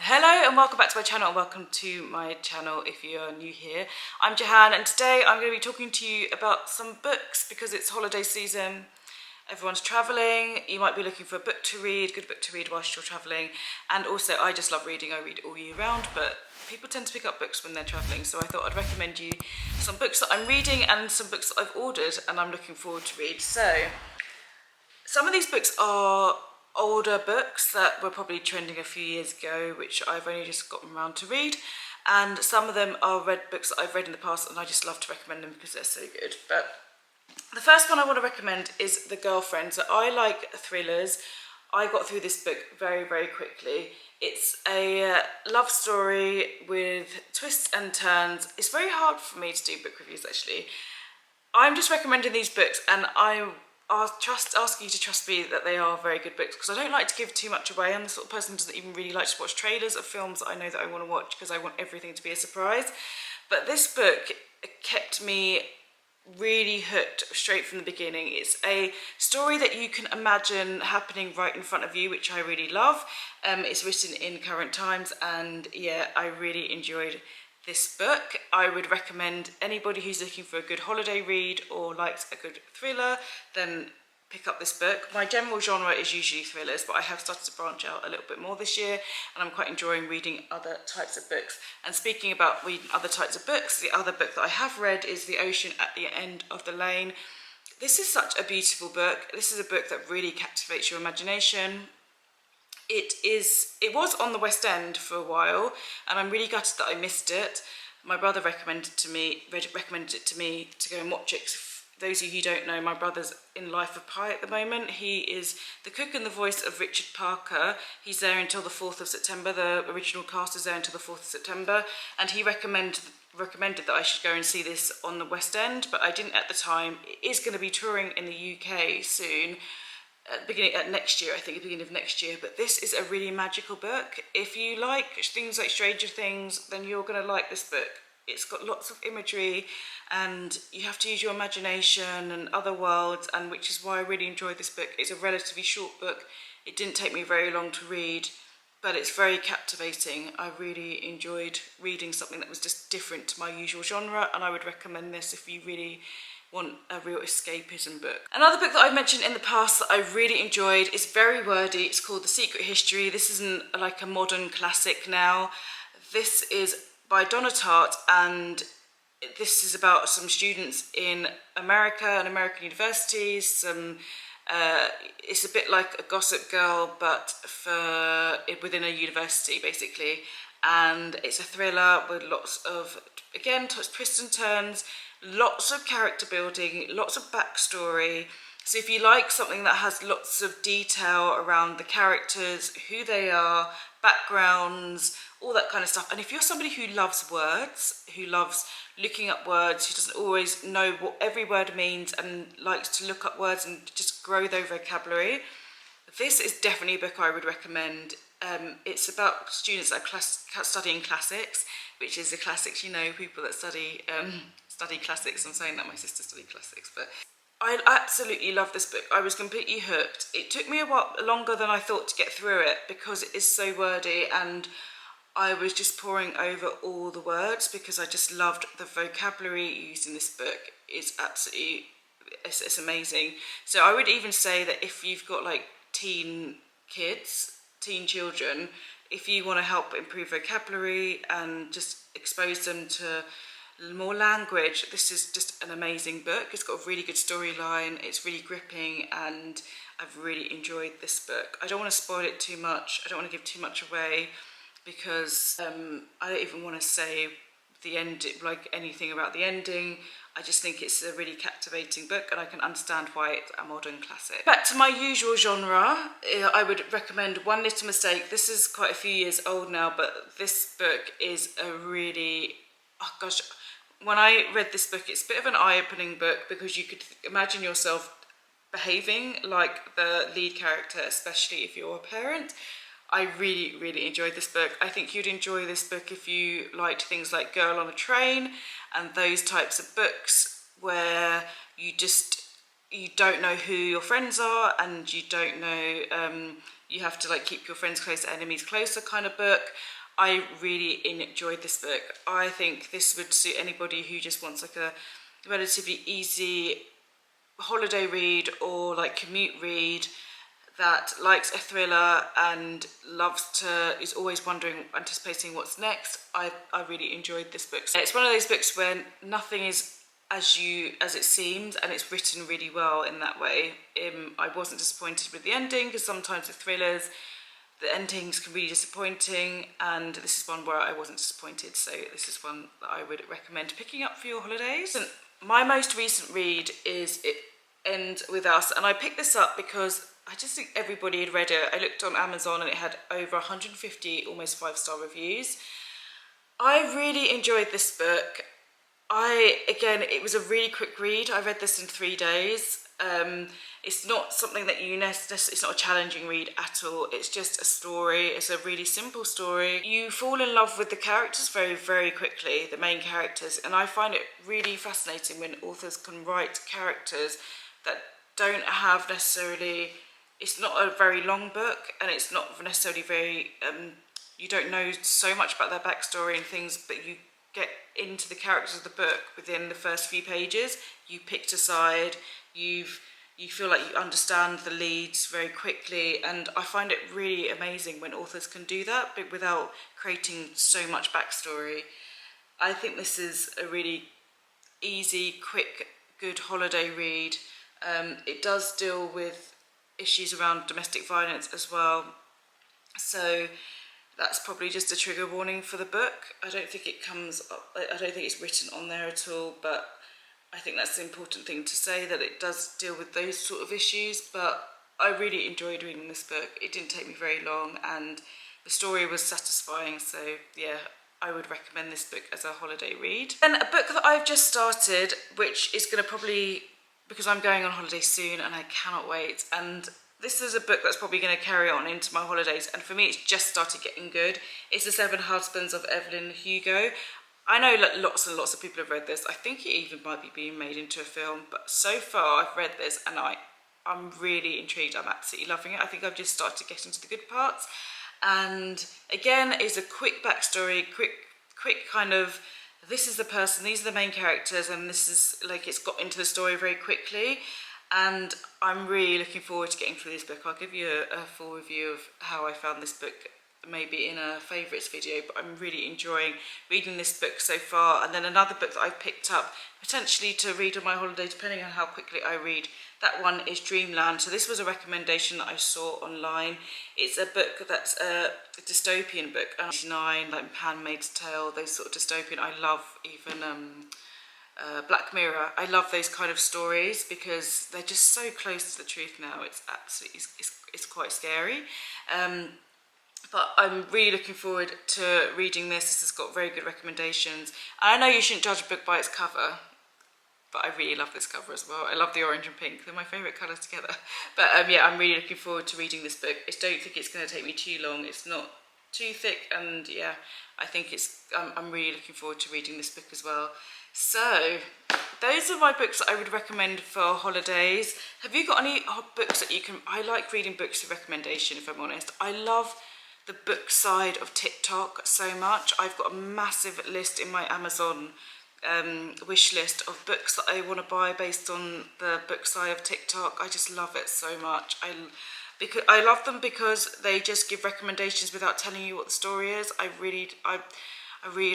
Hello and welcome back to my channel, and welcome to my channel if you're new here. I'm Jahan, and today I'm going to be talking to you about some books because it's holiday season. Everyone's travelling. You might be looking for a book to read, good book to read whilst you're travelling. And also, I just love reading. I read all year round, but people tend to pick up books when they're travelling. So I thought I'd recommend you some books that I'm reading and some books that I've ordered and I'm looking forward to read. So some of these books are older books that were probably trending a few years ago, which I've only just gotten around to read. And some of them are books that I've read in the past, and I just love to recommend them because they're so good. But the first one I want to recommend is The Girlfriend. So I like thrillers. I got through this book very, very quickly. It's a love story with twists and turns. It's very hard for me to do book reviews, actually. I'm just recommending these books, and I'll ask you to trust me that they are very good books, because I don't like to give too much away. I'm the sort of person who doesn't even really like to watch trailers of films that I know that I want to watch because I want everything to be a surprise. But this book kept me really hooked straight from the beginning. It's a story that you can imagine happening right in front of you, which I really love. It's written in current times, and yeah, I really enjoyed this book. I would recommend anybody who's looking for a good holiday read or likes a good thriller, then pick up this book. My general genre is usually thrillers, but I have started to branch out a little bit more this year, and I'm quite enjoying reading other types of books. And speaking about reading other types of books, the other book that I have read is The Ocean at the End of the Lane. This is such a beautiful book. This is a book that really captivates your imagination. It was on the West End for a while, and I'm really gutted that I missed it. My brother recommended it to me to go and watch it. For those of you who don't know, my brother's in Life of Pi at the moment. He is the cook and the voice of Richard Parker. He's there until the 4th of September. The original cast is there until the 4th of September, and he recommended that I should go and see this on the West End, but I didn't at the time. It is going to be touring in the UK soon. At the beginning of next year, but this is a really magical book. If you like things like Stranger Things, then you're going to like this book. It's got lots of imagery, and you have to use your imagination and other worlds, and which is why I really enjoyed this book. It's a relatively short book. It didn't take me very long to read, but it's very captivating. I really enjoyed reading something that was just different to my usual genre, and I would recommend this if you really want a real escapism book. Another book that I've mentioned in the past that I really enjoyed is very wordy. It's called The Secret History. This isn't like a modern classic now. This is by Donna Tartt, and this is about some students in America and American universities. It's a bit like a Gossip Girl, but within a university, basically. And it's a thriller with lots of, again, twists and turns, lots of character building, lots of backstory. So if you like something that has lots of detail around the characters, who they are, backgrounds, all that kind of stuff, and if you're somebody who loves words, who loves looking up words, who doesn't always know what every word means and likes to look up words and just grow their vocabulary, this is definitely a book I would recommend. It's about students that are studying classics, which is the classics, you know, people that study classics. I'm saying that my sister studied classics, but I absolutely love this book. I was completely hooked. It took me a while longer than I thought to get through it because it is so wordy, and I was just poring over all the words because I just loved the vocabulary used in this book. It's amazing. So I would even say that if you've got like teen children, if you want to help improve vocabulary and just expose them to more language, this is just an amazing book. It's got a really good storyline, it's really gripping, and I've really enjoyed this book. I don't want to spoil it too much, I don't want to give too much away, because I don't even want to say the end, like anything about the ending. I just think it's a really captivating book, and I can understand why it's a modern classic. Back to my usual genre, I would recommend One Little Mistake. This is quite a few years old now, but this book is a really, oh gosh, when I read this book, it's a bit of an eye-opening book because you could imagine yourself behaving like the lead character, especially if you're a parent. I really, really enjoyed this book. I think you'd enjoy this book if you liked things like Girl on a Train and those types of books where you don't know who your friends are, and you don't know you have to like keep your friends closer, enemies closer kind of book. I really enjoyed this book. I think this would suit anybody who just wants like a relatively easy holiday read or like commute read, that likes a thriller and is always wondering, anticipating what's next. I really enjoyed this book. So it's one of those books where nothing is as it seems, and it's written really well in that way. I wasn't disappointed with the ending, because sometimes with thrillers the endings can be really disappointing, and this is one where I wasn't disappointed. So this is one that I would recommend picking up for your holidays. And my most recent read is It Ends With Us, and I picked this up because I just think everybody had read it. I looked on Amazon and it had over 150 almost 5-star reviews. I really enjoyed this book. Again, it was a really quick read. I read this in 3 days. It's not something that it's not a challenging read at all. It's just a story. It's a really simple story. You fall in love with the characters very, very quickly, the main characters, and I find it really fascinating when authors can write characters that don't have necessarily, it's not a very long book, and it's not necessarily very, you don't know so much about their backstory and things, but you get into the characters of the book within the first few pages. You picked a side, you feel like you understand the leads very quickly, and I find it really amazing when authors can do that, but without creating so much backstory. I think this is a really easy, quick, good holiday read. It does deal with issues around domestic violence as well, so that's probably just a trigger warning for the book. I don't think it comes up, I don't think it's written on there at all, but I think that's the important thing to say, that it does deal with those sort of issues. But I really enjoyed reading this book. It didn't take me very long, and the story was satisfying, so yeah, I would recommend this book as a holiday read. And a book that I've just started, which is going to probably, because I'm going on holiday soon and I cannot wait, and this is a book that's probably going to carry on into my holidays, and for me it's just started getting good. It's The Seven Husbands of Evelyn Hugo. I know lots and lots of people have read this. I think it even might be being made into a film, but so far I've read this and I'm really intrigued. I'm absolutely loving it. I think I've just started to get into the good parts. And again, it's a quick backstory, quick kind of, this is the person, these are the main characters, and this is like, it's got into the story very quickly. And I'm really looking forward to getting through this book. I'll give you a full review of how I found this book, maybe in a favourites video, but I'm really enjoying reading this book so far. And then another book that I've picked up potentially to read on my holiday, depending on how quickly I read, that one is Dreamland. So this was a recommendation that I saw online. It's a book that's a dystopian book, 99, like Handmaid's Tale, those sort of dystopian. I love even Black Mirror. I love those kind of stories because they're just so close to the truth now. It's absolutely, it's quite scary. But I'm really looking forward to reading this. This has got very good recommendations. I know you shouldn't judge a book by its cover, but I really love this cover as well. I love the orange and pink. They're my favourite colours together. But yeah, I'm really looking forward to reading this book. I don't think it's going to take me too long. It's not too thick, and yeah, I think I'm really looking forward to reading this book as well. So those are my books that I would recommend for holidays. Have you got any books that you can, I like reading books of recommendation, if I'm honest. I love the book side of TikTok so much. I've got a massive list in my Amazon wish list of books that I want to buy based on the book side of TikTok. I just love it so much. I love them because they just give recommendations without telling you what the story is. I really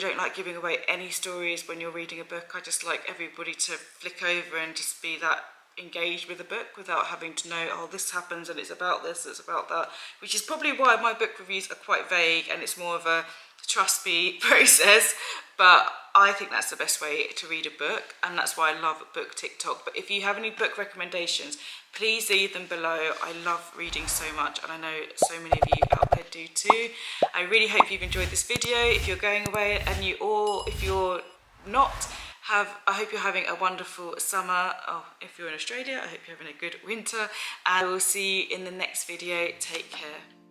don't like giving away any stories when you're reading a book. I just like everybody to flick over and just be that engaged with the book without having to know, oh, this happens and it's about this, it's about that, which is probably why my book reviews are quite vague and it's more of a trust me process. But I think that's the best way to read a book, and that's why I love book TikTok. But if you have any book recommendations, please leave them below. I love reading so much, and I know so many of you out there do too. I really hope you've enjoyed this video. If you're going away, and if you're not, I hope you're having a wonderful summer. Oh, if you're in Australia, I hope you're having a good winter, and I will see you in the next video. Take care.